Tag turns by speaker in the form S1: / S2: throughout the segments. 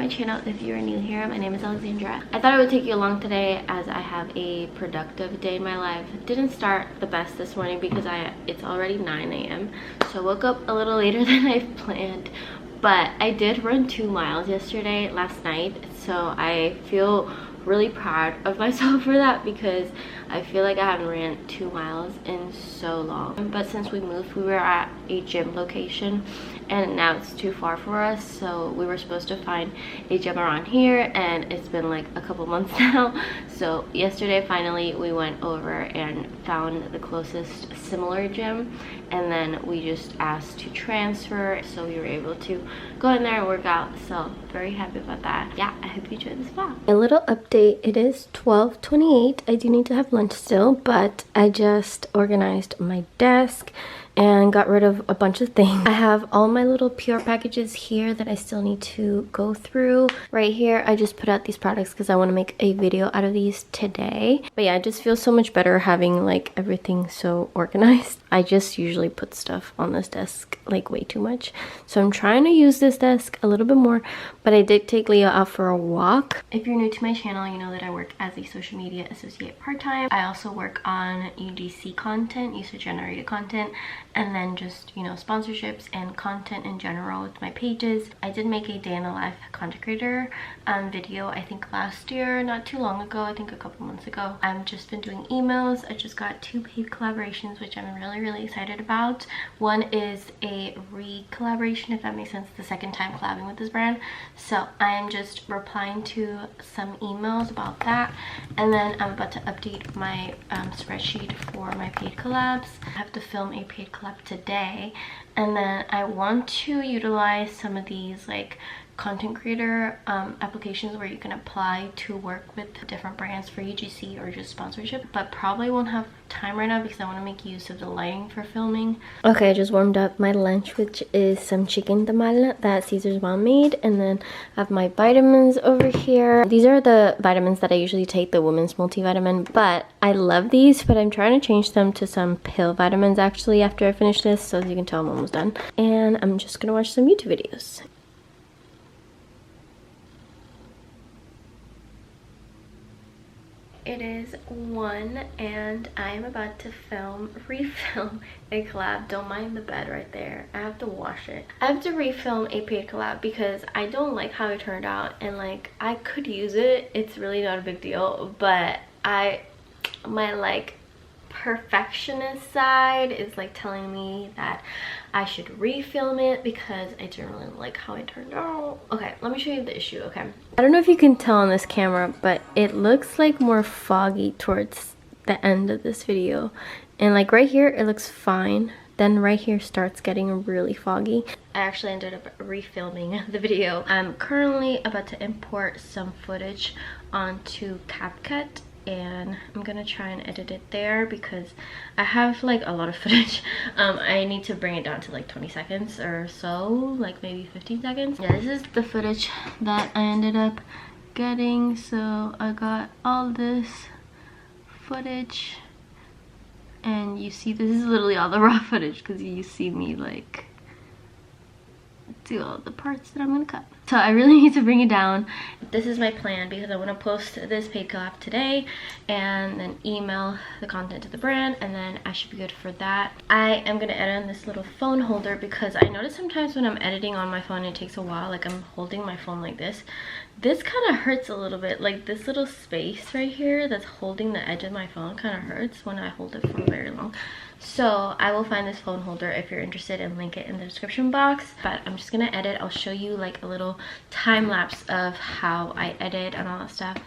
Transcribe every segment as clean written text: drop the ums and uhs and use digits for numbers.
S1: my channel if you're new here. My name is Alexandra. I thought I would take you along today as I have a productive day in my life. Didn't start the best this morning because it's already 9 a.m. so I woke up a little later than I planned, but I did run 2 miles last night, so I feel really proud of myself for that because I feel like I haven't ran 2 miles in so long. But since we moved, we were at a gym location and now it's too far for us, so we were supposed to find a gym around here and it's been like a couple months now. So yesterday finally we went over and found the closest similar gym, and then we just asked to transfer, so we were able to go in there and work out. So very happy about that. Yeah, I hope you enjoyed this vlog. A little update, it is 12:28. I do need to have lunch still, but I just organized my desk and got rid of a bunch of things. I have all my little PR packages here that I still need to go through. Right here, I just put out these products because I want to make a video out of these today. But yeah, I just feel so much better having like everything so organized. I just usually put stuff on this desk like way too much. So I'm trying to use this desk a little bit more, but I did take Leah out for a walk. If you're new to my channel, you know that I work as a social media associate part-time. I also work on UGC content, user-generated content, and then just, you know, sponsorships and content in general with my pages. I did make a day in the life content creator video, I think last year, not too long ago, I think a couple months ago. I've just been doing emails. I just got 2 paid collaborations, which I'm really excited about. One is a re-collaboration, if that makes sense, the second time collabing with this brand. So I'm just replying to some emails about that, and then I'm about to update my spreadsheet for my paid collabs. I have to film a paid collab today, and then I want to utilize some of these like content creator applications where you can apply to work with different brands for UGC or just sponsorship, but probably won't have time right now because I want to make use of the lighting for filming. Okay, I just warmed up my lunch, which is some chicken tamal that Caesar's mom made, and then I have my vitamins over here. These are the vitamins that I usually take, the women's multivitamin, but I love these, but I'm trying to change them to some pill vitamins actually after I finish this. So as you can tell, I'm almost done, and I'm just gonna watch some YouTube videos. It is 1 and I am about to refilm a collab. Don't mind the bed right there. I have to wash it. I have to refilm a paid collab because I don't like how it turned out, and like I could use it. It's really not a big deal, but my like perfectionist side is like telling me that I should refilm it because I don't really like how it turned out. Okay, let me show you the issue. Okay, I don't know if you can tell on this camera, but it looks like more foggy towards the end of this video, and like right here it looks fine, then right here starts getting really foggy. I actually ended up refilming the video. I'm currently about to import some footage onto CapCut, and I'm gonna try and edit it there because I have like a lot of footage. I need to bring it down to like 20 seconds or so, like maybe 15 seconds. Yeah, this is the footage that I ended up getting. So I got all this footage, and you see this is literally all the raw footage because you see me like do all the parts that I'm gonna cut. So I really need to bring it down. This is my plan because I want to post this paid collab today and then email the content to the brand, and then I should be good for that. I am gonna edit on this little phone holder because I notice sometimes when I'm editing on my phone it takes a while. Like I'm holding my phone like this kind of hurts a little bit. Like this little space right here that's holding the edge of my phone kind of hurts when I hold it for very long. So I will find this phone holder if you're interested and link it in the description box. But I'm just gonna edit. I'll show you like a little time lapse of how I edit and all that stuff.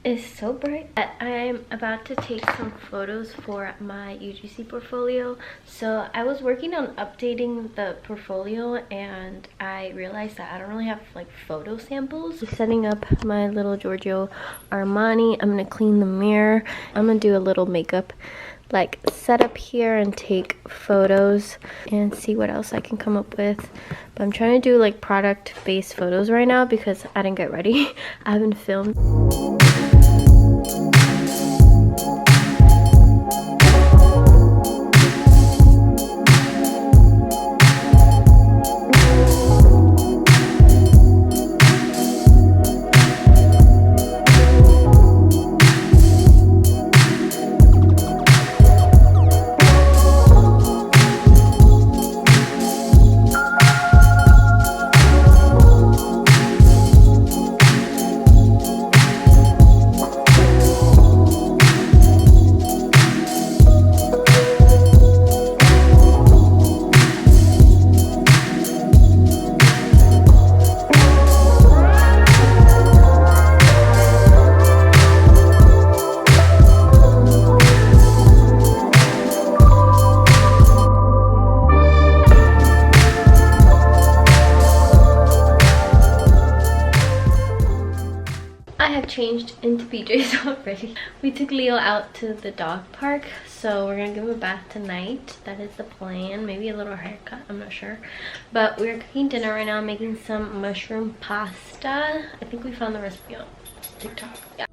S1: Is so bright. I'm about to take some photos for my UGC portfolio. So I was working on updating the portfolio and I realized that I don't really have like photo samples. Just setting up my little Giorgio Armani. I'm gonna clean the mirror. I'm gonna do a little makeup like set up here and take photos and see what else I can come up with. But I'm trying to do like product based photos right now because I didn't get ready. I haven't filmed. I have changed into PJs already. We took Leo out to the dog park, so we're gonna give him a bath tonight. That is the plan. Maybe a little haircut, I'm not sure. But we're cooking dinner right now, making some mushroom pasta. I think we found the recipe on TikTok. Yeah.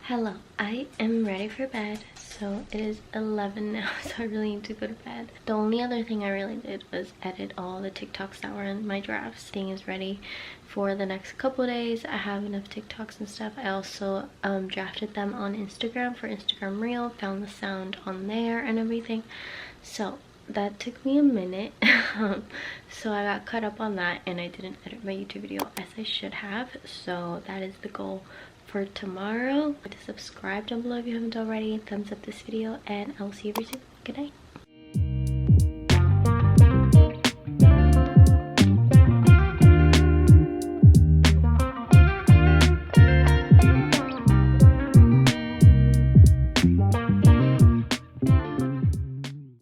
S1: Hello, I am ready for bed. So it is 11 now, so I really need to go to bed. The only other thing I really did was edit all the TikToks that were in my drafts. Thing is ready for the next couple days. I have enough TikToks and stuff. I also drafted them on Instagram for Instagram Reel, found the sound on there and everything. So that took me a minute. So I got caught up on that and I didn't edit my YouTube video as I should have. So that is the goal for tomorrow. Subscribe down below if you haven't already. Thumbs up this video and I'll see you very soon. Good night.